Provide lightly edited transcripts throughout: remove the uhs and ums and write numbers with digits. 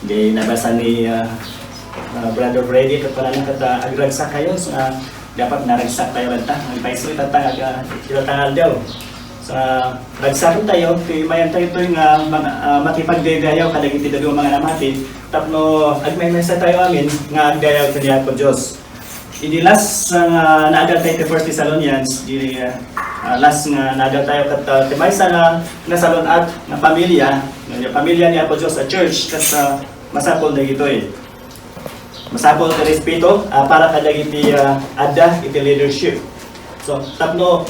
Di nabasa ni Brother Freddy ito pala na agragsak kayo. So, dapat naragsak tayo lang ta. Ang paisri tangal daw. So, ragsak tayo. Mayan tayo ito yung makipagdayaw kadagiti daw mga namati. Tapno, agmay-mesa tayo amin nga agdayaw kaniya po Diyos. Idilas nga naagal tayo 1 Thessalonians, last nga naagal tayo kat timaysa nga nasalon at nga pamilya ni Apo Diyos sa church kat masapol na ito eh. Masapol na respeto para kadagiti adda iti leadership. So tapno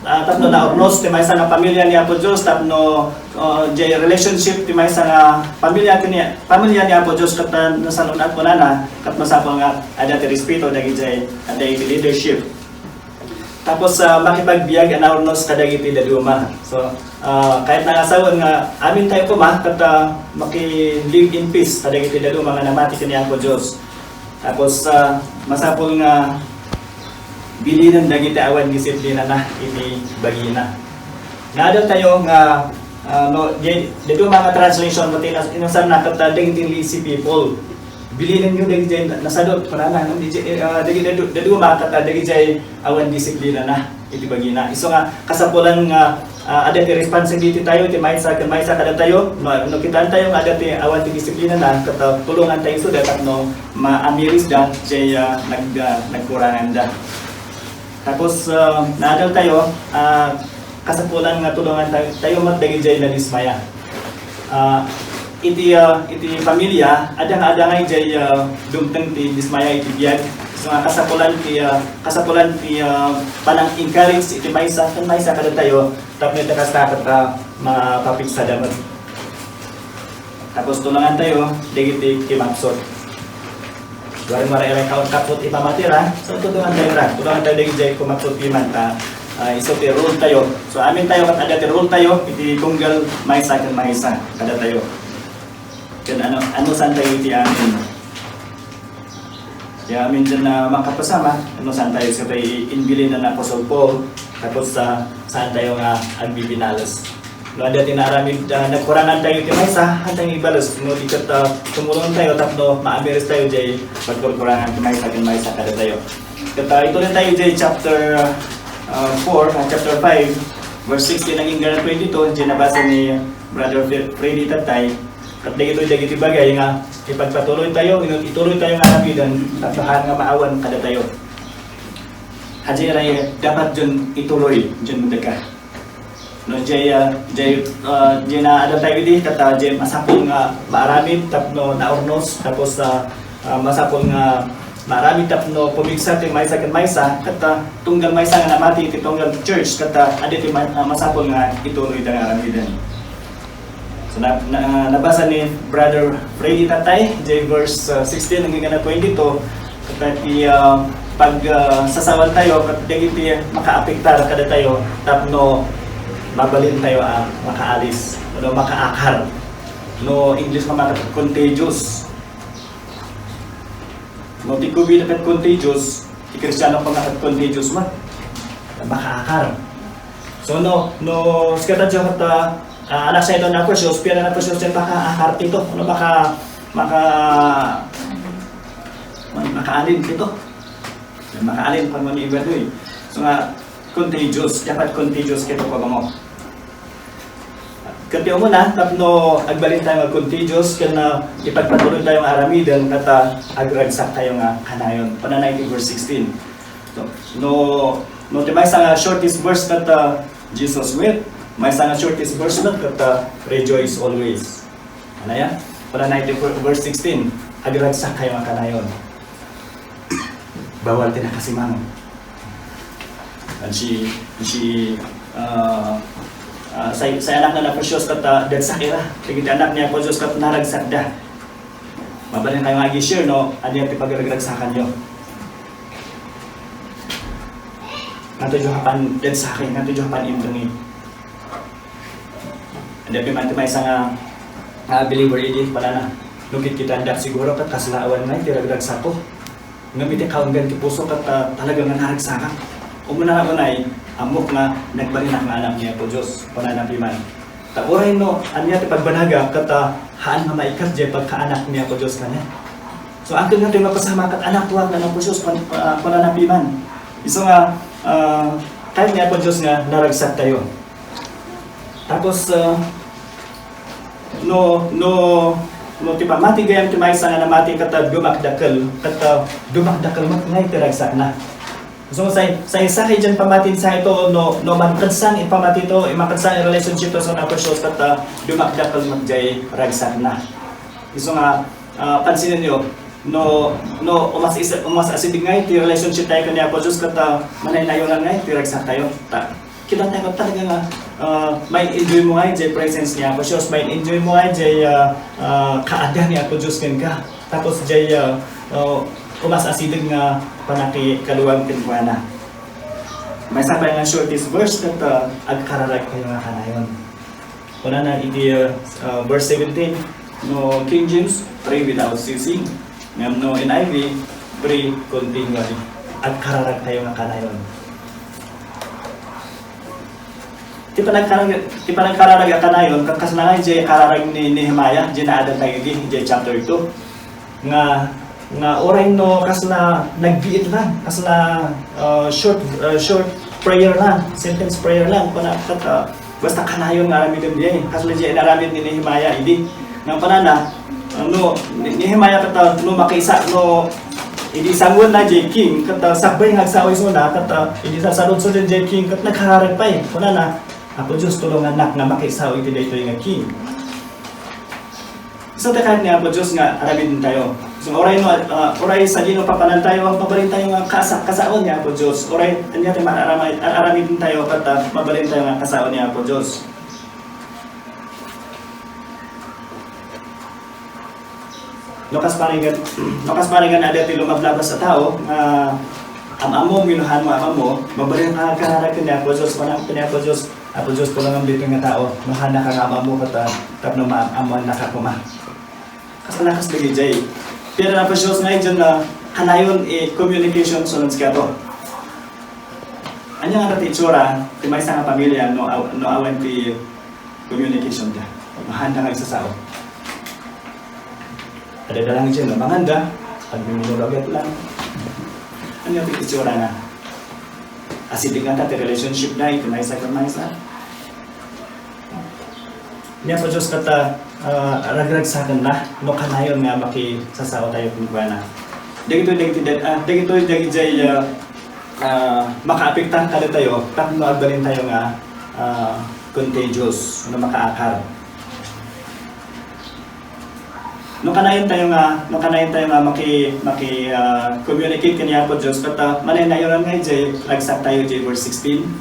na ornos timaysa nga pamilya ni Apo Diyos tapno jay relationship timaysa nga pamilya ni Apo Diyos kat nasalon at kunana kat masapol nga adda ti respeto dagiti jay adda iti leadership. Tapos makipagbiyag na ornos kadagiti daduma. So kahit nangasawon nga amin tayo kuma kat maki-live in peace kadagiti daduma nga namati kani Apo Diyos. Tapos masapol nga bilinan dagiti awan disiplina na iti bagina. Nada tayo nga dito mga translation mo inusan na kat dagiti lazy people. Bilinan nyo dagiti nasadot kunana dagiti daduma kat dagiti awan disiplina na iti bagina. Isu nga kasapulan nga ada ti responsibility tayo ti maysa kada tayo no kitaan tayo nga ada ti awan ti disiplina na kat tulungan tayo so dapat no maamiris da jay nagkurangan da. Tapos naadal tayo, kasapulan nga tulungan tayo magdagijay na dismaya. Iti pamilya, adang-adangay jay dumteng ti dismaya iti biyag. So kasapulan ti panang encourage iti maysa kada tayo, tapos iti kastakat mapapigsa damat. Tapos tulungan tayo, dagiti kimaksot. Garing maray kaon kapot ipamatira, so tulungan tayo dagiti kumaksot piman ta. Iso ti rule tayo. So amin tayo kat ada ti rule tayo, iti tunggal maysa ken maysa kada tayo. Ken ano san tayo iti amin. Ya amin dyan na makapasama, ano san tayo sa tayo inbilin na Apostle Paul, tapos saan tayo nga agbibinalos. No, ada tinaramid nagkurangan tayo ti maysa hantang ibalos no diket tumulong tayo tapno maamiris tayo jay pagkurangan ti maysa ken maysa kada tayo. Ket ito rin tayo jay chapter 4 chapter 5 verse 16 naging 22 jay nabasa ni Brother Freddy Tatay. Kat dagiti bagay nga ipagpatuloy tayo ituloy tayo nga arabidan tahan nga maawan kada tayo. Haji ray dapat jud ituloy jud mudaka. No jay na ada tayo di kata jay masapol nga maaramid tapno naornos tapos masapol nga maaramid tapno pumigsa ti maysa ken maysa kata tunggal maysa nga namati ti tunggal church kata adi ti masapol nga ituloy dang aramidan. So nabasa ni Brother Freddy Tatay jay verse 16 hanggang 22 kata ti pag sasawan tayo kat dagiti makaapektar kada tayo tapno mabalin tayo makaalis, no makaakar. No English nga contagious. No ti COVID na contagious, ti Kristiyano pa nga contagious man. Makaakar. So no skata jo kata anak sa ito na precious, pira na precious yan makaakar tito. No makaalin tito. Makaalin pa man ibadoy. So nga contagious, dapat contagious kito pa mo. Katiyo mo na, tapno agbalin tayo mag-contagious, kaya ipagpatuloy tayo ng aramidan, kata agragsak tayo nga kanayon. Pananay verse 16. So, no may nga shortest verse kata Jesus wept, may nga shortest verse na kata rejoice always. Ano yan? Pananay verse 16, agragsak tayo nga kanayon. Bawal tinakasimang. And sa anak na napasyos kat dagsakira. Kaya anak niya po Diyos kat naragsakda. Mabalin tayo mag-i-share, no? Ano yung ipagragsakan nyo? Nato yung hapan dagsakin, nato yung hapan imdungi. Hindi pimanti may isang believer ini pala na. Nungkit kita andak siguro kat kaslaawan na, tiragdagsak ko. Ngamit yung kaunggan ki puso kat talagang naragsakan. Umuna na ay amok nga nagbalinak nga anak niya po Diyos pananapiman. Tapuray no, anya ti pagbanaga kata haan nga maikat jay pagkaanak niya po Diyos kanya. So angkin nga tayo mapasama kat anak tuwag na ng po Diyos pananapiman. Iso nga, kahit niya po Diyos nga naragsak tayo. Tapos, no ti pamati gayam ti maysa nga namati kata dumakdakkel ngay tiragsak na. So sa isa dyan pamatin sa ito no magkadsan ipamati to imakadsan yung relationship to sa napasyon kata dumakdakkel magjay ragsak na. So nga pansinin niyo umas asibig ngay ti relationship tayo kanya po Diyos kata manay-nayo lang ngay tiragsak tayo. Kita tayo talaga nga may enjoy mo ngay jay presence niya po Diyos, may enjoy mo ngay jay kaada niya po Diyos ka. Tapos jay umas asidig nga panaki kaluwag kinkuana. May sabay nga shortest verse kat agkararag kayo nga kanayon. Una na iti verse 17 no King James, pray without ceasing. Ngam no NIV, pray continually. Agkararag kayo nga kanayon. Ti panagkararag ka kanayon kakaslangan jay kararag ni Nehemiah jay naadan tayo di jay chapter 2 nga oray no kasla nagbiit lang kasla short prayer lang, sentence prayer lang pana basta kanayon nga aramid diay kasla jay naramid ni Nehemiah idi nga panana no Nehemiah kata no makisa no idi sangon na jay king kata sakbay ngagsaway suna kata idi sa salud-sud jay king kat nagharag pay panana ako Diyos tulungan nak nga makisaw iti daytoy nga king. So takan niya po Diyos nga aramid tayo. So oray sa dino papanan tayo ang mabalin tayo nga kasaon niya po Diyos. Oray anya tayo aramid tayo kat mabalin tayo nga kasaon niya po Diyos. Nokas paringan ada ti lumablabas sa tao nga amamo minuhan mo amamo mabalin ka kararag niya po Diyos panang niya po Diyos. Apo Diyos ko lang ang dito nga tao, mahana ka nga mo kata tapno maamuan nakakuma. Kasalakas lagi jay. Pero na po Diyos ngayon dyan na kanayon communication sunod siya to. Anya nga ti itsura, ti may isang pamilya no awan ti communication niya. Mahanda nga isasao. Ada dalang dyan no, manganda, pag minulogit lang. Anya ti itsura na. Asidig nga ti relationship na ito, may isa. Niya po Diyos kata ragrag sa akin na, no kanayon nga makisasawa tayo kung kuha na. Dagito jay makaapektan kada tayo, tapno agbalin tayo nga contagious, no makaakar. No kanayon tayo nga maki-communicate kaniya po Diyos kata manay na yun nga jay ragsak tayo jay verse 16.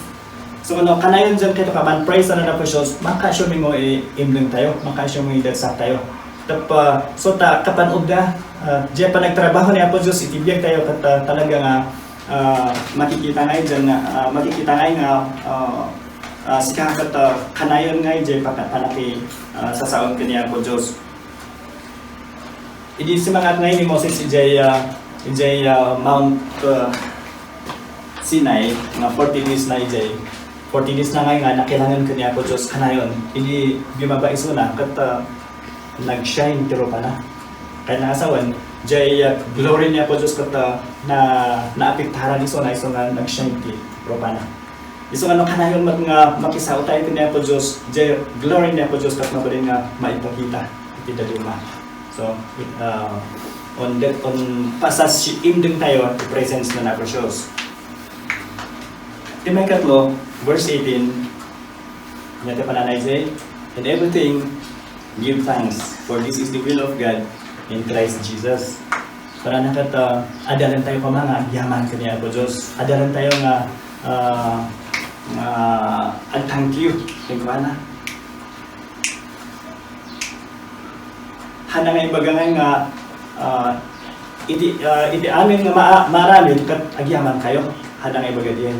So kanayon dyan kayo kaman praise na po Diyos maka-assuming mo imling tayo, maka-assuming dagsak tayo. So kapanood na jay pa nagtrabaho niya po Diyos itibiyag tayo kata talaga nga makikita nga dyan nga sikakat kanayon nga jay panaki sasaon kaniya po Diyos. Idi simangat ngayon ni Moses ijay Mount Sinai nga 40 days na ijay 40 days na ngayon nga nakilangan ko niya po Diyos kanayon idi bimaba iso na kat nag-shine tiro pa na kaya nangasawan jay glory niya po Diyos kat na naapiktaran iso nga nag-shine tiro pa na iso nga kanayon nga makisaw tayo niya po Diyos jay glory niya po Diyos kat mabalin nga maipakita iti daduma. So, on passage imdeng tayo, the presence na naprecious. May katlo, verse 18, Nyata pananay say, in everything, give thanks, for this is the will of God in Christ Jesus. Para nakata, adalan tayo pa mga yaman kaniya po Diyos. Adalan tayo nga, thank you, tingkwana. Hana nga ibagangay nga iti amin nga marami kat agyaman kayo hana nga ibaga diyan.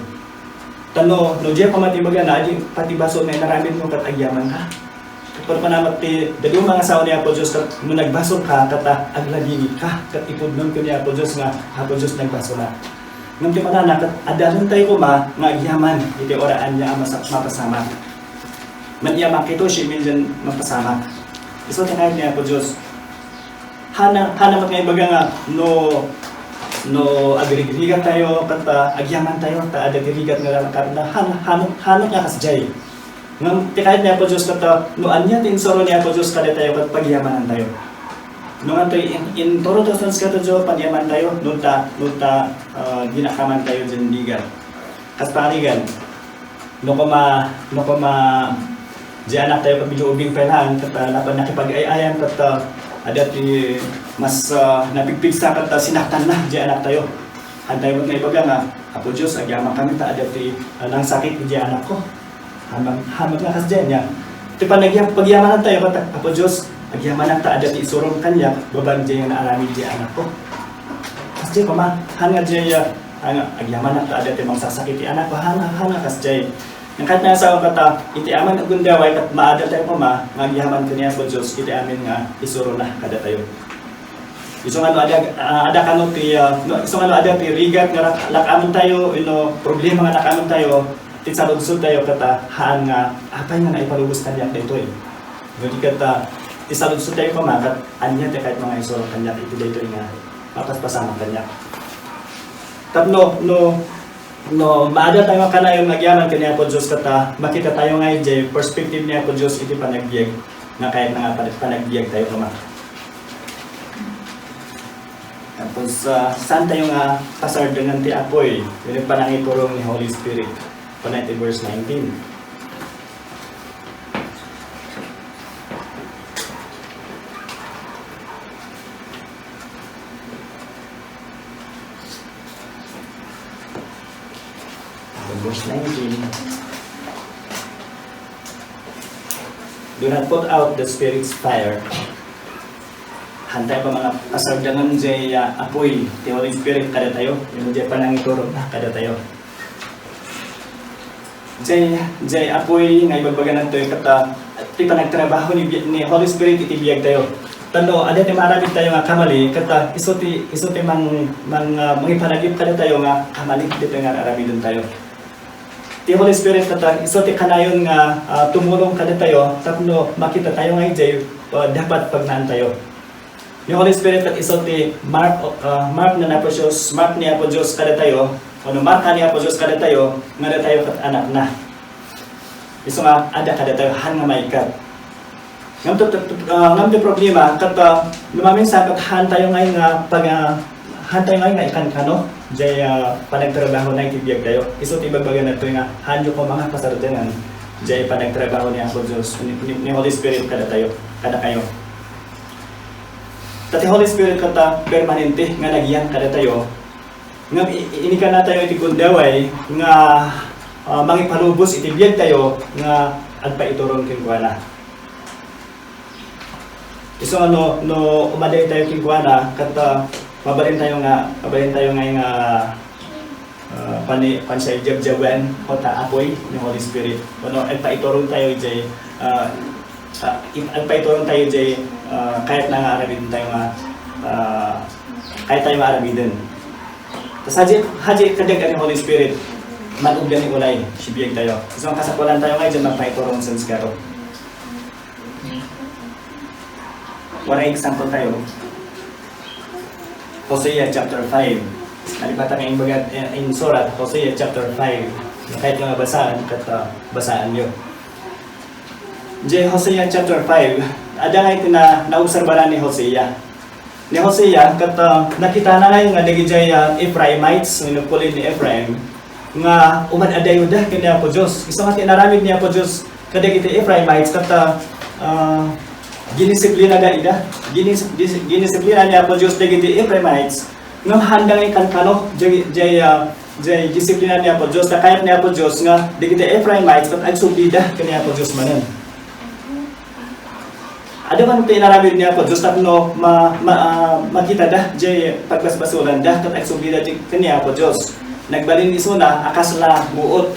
Tano no diya pamatibaga na di pati baso na naramid mo kat agyaman ka. Kapag panamat ti dali mga saon niya po Dios kat no nagbaso ka kat aglagini ka kat ipudnon ko niya po Dios nga hapo Dios nagbaso na. Ngem ti manana kat adalan tayo ko nga agyaman iti oraan niya mapasama. man iya makito si minjan mapasama. Iso ta kahit niya po Diyos. Hana matngay baga nga no agrigigat tayo kata agyaman tayo ta ada dirigat nga karna hano nga kasjay. Ngam ti kahit niya po Diyos kata no anya tin soro niya po Diyos kada tayo kat pagyamanan tayo. No nga toy in toro to sans kata Diyos pagyaman tayo nunta ginakaman tayo dyan bigat. Kas panigan no kama di anak tayo kabiluubing penahan kata laban nakipag-ayayan kata ada ti mas napigpigsa kata sinaktan na di anak tayo. Antay mo nga ibaga nga Apo Diyos agyaman kami ta ada ti nang sakit di anak ko. Hamag nga kasdyan niya. Ti pagyamanan tayo kata Apo Diyos agyaman ta ada ti isurong kanya babang di nga naarami di anak ko. Kasdyan ko ma hanga di agyaman ta ada ti mangsasakit ti anak ko hanga kasdyan. Yang kahit nasa ako kata, iti aman ang gundaway kat maada tayo ko ngagyaman ko niya po Diyos, iti amin nga isuro na kada tayo. Isong ano ada kano ti rigat nga lakaman tayo, problema nga lakaman tayo, ti saludsod tayo kata haan nga apay nga naipalubos kanyak dito eh. Jadi kata ti saludsod tayo kat anya ti kahit mga isuro kanyak iti dito nga mapaspasama kanyak. Tapno no maada tayo kanayon nagyaman kaniya po Diyos kata makita tayo ngayon jay perspective niya po Diyos iti panagbiag na kahit nga panagbiag tayo kuma. Tapos saan tayo nga pasardangan ti apoy yun panangiturong ni Holy Spirit panay ti verse 19. Verse 19. Do not put out the Spirit's fire. Hantay pa mga pasagdangan jay apoy, ti Holy Spirit kada tayo. Yung jay panangituro na kada tayo. Jay apoy nga ibagbagan nato yung kata ti panagtrabaho ni Holy Spirit iti biyag tayo. Tando ada ti marami tayo nga kamali kata iso ti mangipanagip kada tayo nga kamali dito nga arabidon tayo. Ti Holy Spirit kata iso ti kanayon nga tumulong kada tayo tapno makita tayo nga ijay dapat pagnaan tayo. Yung Holy Spirit kat iso ti mark na napos mark niya po Diyos kada tayo marka niya po Diyos kada tayo nga tayo kat anak na. Iso nga ada kada tayo han nga maikat. Ngam ti problema kat lumaminsan kat han tayo ngayon nga han tayo ngayon nga ikan kano jay panagtrabaho na itibiyag tayo. Iso tibagbagan na ito nga hanyo ko mga pasardangan jay panagtrabaho niya po Diyos ni Holy Spirit kada tayo, kada kayo. Tati Holy Spirit kata permanente nga nagyan kada tayo. Nga inika na tayo iti gundaway nga mangipalubos itibiyag tayo nga agpaiturong kingkuana. Iso no umaday tayo kingkuana kata mabalin tayo nga nga pansay jab-jaban o apoy ni Holy Spirit. Agpaiturong tayo jay kahit na nga arabidin tayo nga kahit tayo maarabidin. Tas haji kadag ni Holy Spirit manugdan ni ulay sibiyag tayo. So kasapulan tayo ngayon magpaiturong sa skaro. Wala example tayo. Hosea chapter 5. Nalipatan ngayong bagat in surat Hosea chapter 5. Kahit nga basaan nyo. Hosea chapter 5. Ada nga ito na naobserbaran ni Hosea. Ni Hosea, nakita na ngayon nga nagijay Ephraimites, minupulin ni Ephraim, nga uman-adayo da kanya po Diyos. Isang nga tinaramid niya po Diyos, kadag iti Ephraimites, ginisiplina da ida. Ginisiplina niya po Diyos dagiti Ephraimites. Ngam handang ikan kano jay disiplina niya po Diyos. Nakayat niya po Diyos nga dagiti Ephraimites kat agsubida kanya po Diyos manan. Ada man tinaramid niya po Diyos tapno makita da jay paglasbasulan da kat agsubida kanya po Diyos. Nagbalin iso na akasla buot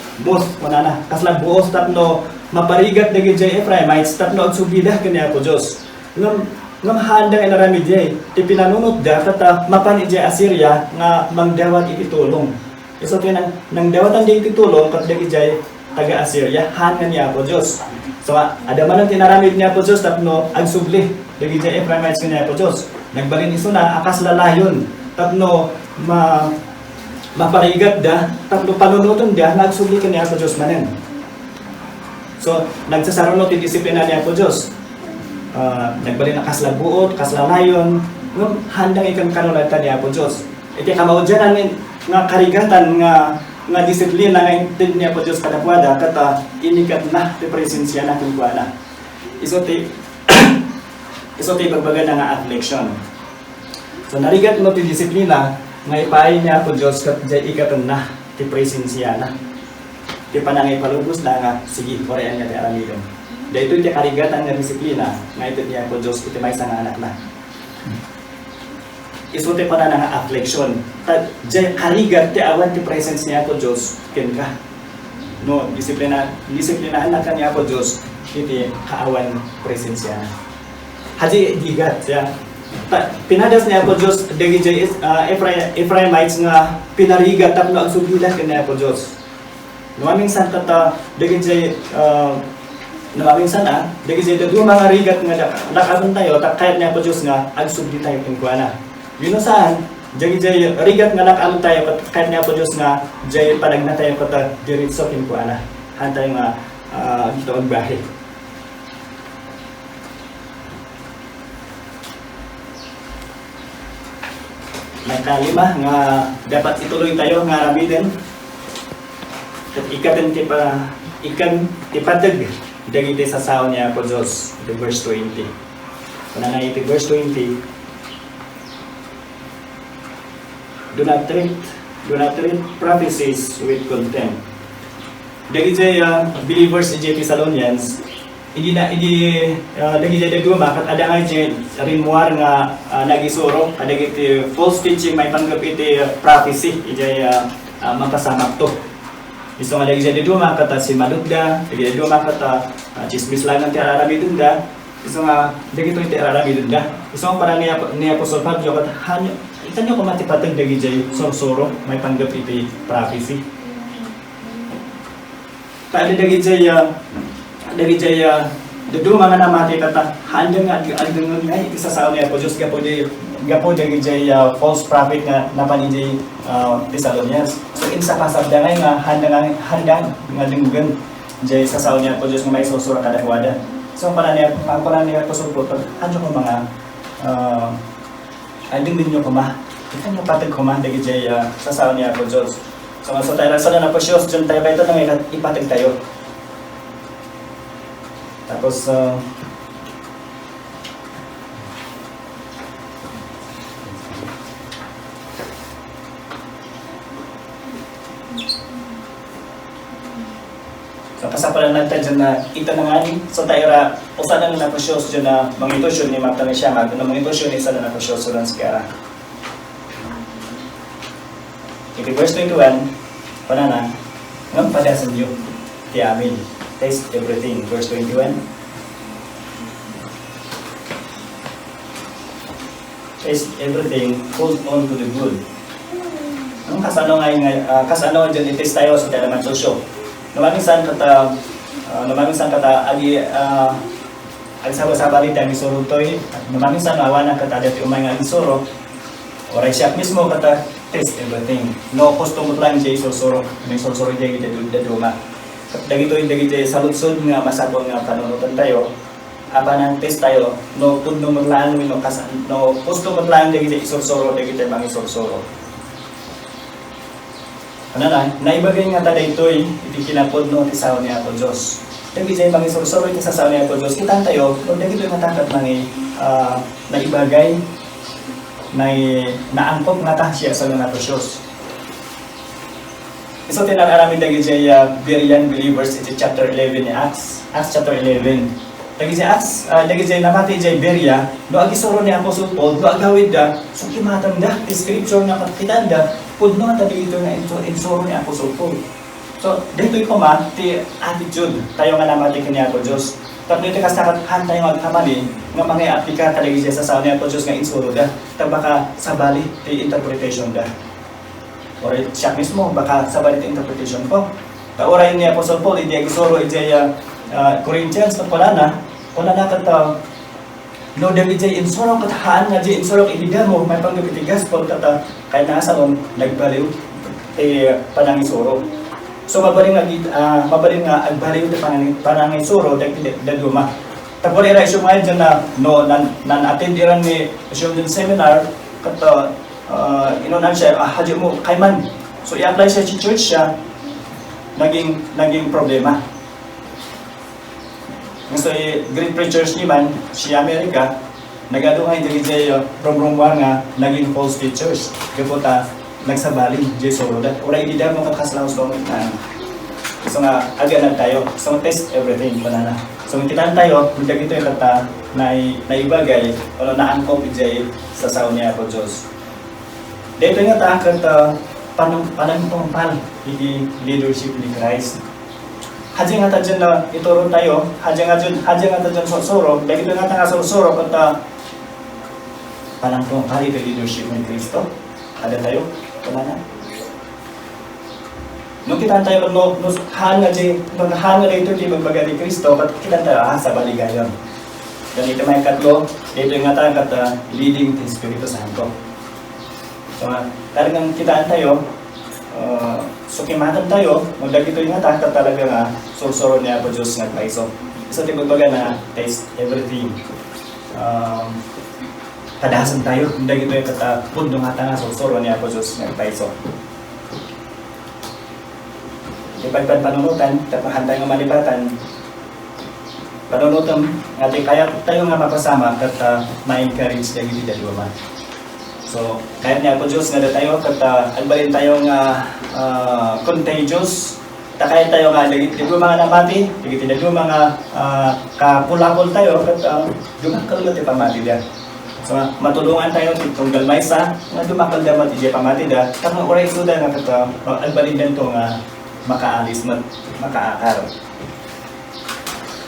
manana kasla buot tapno maparigat dagi jay Ephraimites tapno agsubida kanya po Diyos. Ngam handang inaramid jay ti pinanunot da kata mapan ijay Assyria nga mangdawat iti tulong. Iso ti nang dawatan di iti tulong kat dagi jay taga Assyria han nga niya po Diyos. So ada man ang tinaramid niya po Diyos tapno agsubli dagiti jay Ephraimites niya po Diyos. Nagbalin iso na akas lalayon tapno maparigat da tapno panunuton da nagsubli kaniya po Diyos manen. So nagsasarunot ti disiplina niya po Diyos. Nagbalin akas labuot, kas lalayon, no handang ikan kanulatan niya po Diyos. Iti kamaudian namin nga karigatan nga disiplina nga intin niya po Diyos kadakwada kata inikat na ti presensya na kuana. Iso ti bagbaga na nga affliction. So narigat mo ti disiplina nga ipaay niya po Diyos kat jay ikatan na ti presensya na. Ti panangay palubos na nga sige korean nga ti aramidon. Dahito ti karigatan nga disiplina nga intin niya po Diyos iti may nga anak na. Isulti pa na nga affliction. Diyan karigat ti awan ti presence niya po Diyos ken ka. No, disiplinahan na kanya po Diyos iti kaawan presensya. Haji digat ya. Pinadas niya po Diyos dagiti Ephraimites nga pinarigat tapno ang sugilan kanya po Diyos. Nuaming san kata dagiti namaming sana dagiti do mga rigat nga nakabon tayo kayat niya po Diyos nga agsugdi tayo ken kuana. Yun saan, jay rigat nga nakam tayo kahit nga po Diyos nga jay palag na tayo kata diritso kinkuana. Hantay nga dito ang bahay. Nagkalima nga dapat ituloy tayo nga ramiden. At ikan tipatag dagiti sa sao niya po Diyos. Ito verse 20. Kuna nga iti verse 20. Do not treat prophecies with contempt. Dagiti believers in Thessalonians, dagiti daguma kat ada nga rinmuar nga nagisuro kadagiti false teaching may panggap iti prophecy iti makasamak to. Iso nga dagiti daguma kat si maludda, dagiti daguma kat chismis lang ti aramidon da. Iso nga dagito iti aramidon da. Iso nga parang niya Apostol Pablo kat hanyo itan nyo kumatipatag dagi jay sorsoro may panggap iti prophecy. Taali dagi jay dudu mga namati kata handang agdungon nga iti sasaw niya po Diyos gapo dagi jay false prophet nga napan jay Thessalonians. So insa pasabda nga handang nga dunggan jay sasaw niya po Diyos nga may sorsoro kadawada. So para niya po sulpot anyo ko mga anding din nyo kuma. Ito nyo patag kuma, dagi jay sasaw niya po Diyos. So tayo rasa na po Diyos, dyan tayo ba ito na ipatag tayo. Tapos, so kasapalan natin dyan na ito na nga ni. So tayo ra, usa na po Diyos dyan na mangitusyon ni Magdalena siya, mangitusyon ni isa na po Diyos ulan sa kaya. Iti verse 21, panana, ngam padasan niyo, ti amin, taste everything. Verse 21, taste everything, hold on to the good. Ang kasano kasano dyan itis tayo sa talaman sosyo. Namamisan kata agi sabar-sabari tayo misuro to'y, namamisan awana kata dati umay nga misuro, oray siya mismo kata, taste everything. No custom lang jay sorsoro. May sorsoro jay kita duma. Dagito yung dagito saludsod nga masabong nga panunutan tayo. Apa nang taste tayo. No pudno maglaan no custom lang dagito sorsoro dagito mga sorsoro. Ano na? Naibagay nga tada ito'y iti kinapod no ti sao niya po Diyos. Dagito yung mga sorsoro iti sa sao niya po Diyos. Kita tayo. No dagito yung matakat mga naibagay naangkop nga ta siya sa mga Diyos. So tinag-aramin dagi jay Berean believers iti chapter 11 ni Acts chapter 11. Dagi jay namati jay Berea no agisuro ni Apostle Paul no agawid da so kimatang da scripture nga katitanda pudno nga dito nga insuro ni Apostle Paul. So dito ko ma ti attitude tayo nga namati kaniya ko Dios. Tapos dito kasakat hantay nga kamali nga mga aplikar talagi siya sa niya ko Dios nga insuro da tabaka sabali ti interpretation da. Or siya mismo baka sabali ti interpretation ko. Kauray ni Apostle Paul, hindi agisoro, hindi Corinthians pala na kata no David jay insorok katahaan nga jay insorok ibigan mo may panggapitigas po kata kay nasa on nagbaliw panangisoro. So mabaling nga agbaliw ti panangisoro dagduma. Tapos ira isu mga dyan na no nan attend iran ni isu din seminar kata inunan siya hadyo mo kayman. So i-apply siya sa church siya naging problema. So, great preachers ni man, si Amerika, nagaduhay dili jay rumrumwa nga naging false teachers. Kaputa nagsabalin jay soroda. Ora idida mo kakaslaos ba mo na. So nga aga tayo. So test everything banana. So kita tayo, bundag ito yung kata na ibagay o naangkop jay sa sao niya po Diyos. Dito nga ta kata panagpangpal hindi leadership ni Christ. Hajing nga dyan na ituro tayo, hajing nga dyan soro, dahil ito nga nga soro, kata panangtong kali ka leadership ng Kristo. Ada tayo, kumana. Nung kita tayo, hanga dito di magbaga ni Kristo, kita tayo, sa baligayon. Dan ito may katlo, dito nga tayo kata leading the Espiritu Santo. So, talagang kitaan tayo, sukimatan tayo, magdagito yung nga talaga nga sursuro niya po Diyos nga paiso. So, timagbaga na taste everything. Kadahasan tayo, magdagito yung pundo nga nga sursuro niya po Diyos nga paiso. Ipagpad panunutan, tapahanday nga malibatan, panunutan, nga kaya tayo nga mapasama kat ma-encourage na hindi dalawa. So, kahit niya po Diyos nga tayo, albalin tayo nga contagious, kahit tayo nga, di po mga namati, di po mga kapulakol tayo, dumakal nga tayo pamati dia. So, matulungan tayo, tunggal may sa, nga dumakal na mati dia pamati dia, kung oray suda nga albalin din ito nga makaalis, makaakar.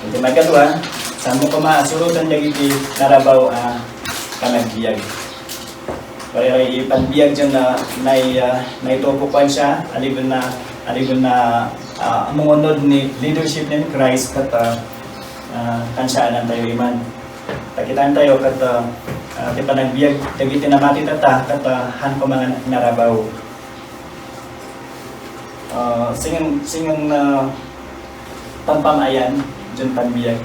Hindi magkadwa, saan mo kumasurutan niya iti narabaw kanagbiag. Kaya ipanbiyag dyan na itupukuan siya, alibon na mungunod ni leadership ni Christ kat kansaanan tayo iman. Takitaan tayo kat kita nagbiyag, tagitin na mati tata kat han ko mga narabaw. Singang pampamayan dyan panbiyag.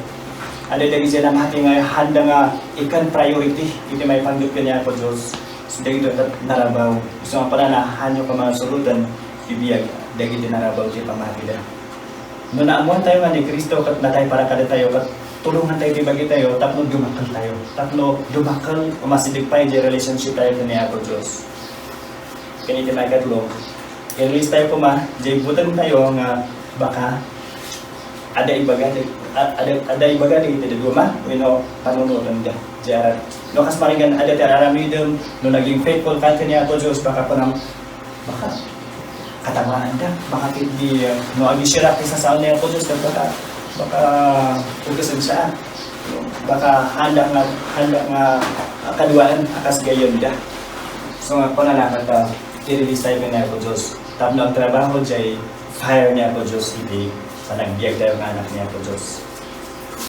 Ano dagi siya na mati nga handa nga ikan priority, iti may panggap kanya po Diyos. So, dagi doon narabaw. Gusto nga pala na hanyo ka mga sulutan, bibiyag, dagi din narabaw siya pamatida. Noon naamuan tayo nga ni Kristo, kat na tayo para kada tayo, kat tulungan tayo, tibagi tayo, tapno dumakal tayo. Tapno dumakal, umasidig pa yung relationship tayo niya po Diyos. Kaniti may katlo, i-release tayo po jay butan tayo nga baka ada ibaga dito duma, panunutan da. Jarat. No kas maringan ada teraramidum, no naging faithful ka niya po Diyos, baka katamaan da, baka hindi no agisirap sa saan niya po Diyos, baka tugasan siya, baka handa nga kaduaan akas gayon da. So nga po nalaman ta, i-release tayo niya po Diyos. Tapos ang trabaho jay fire niya po Diyos, hindi sa nagbiag tayo ng anak niya po Diyos.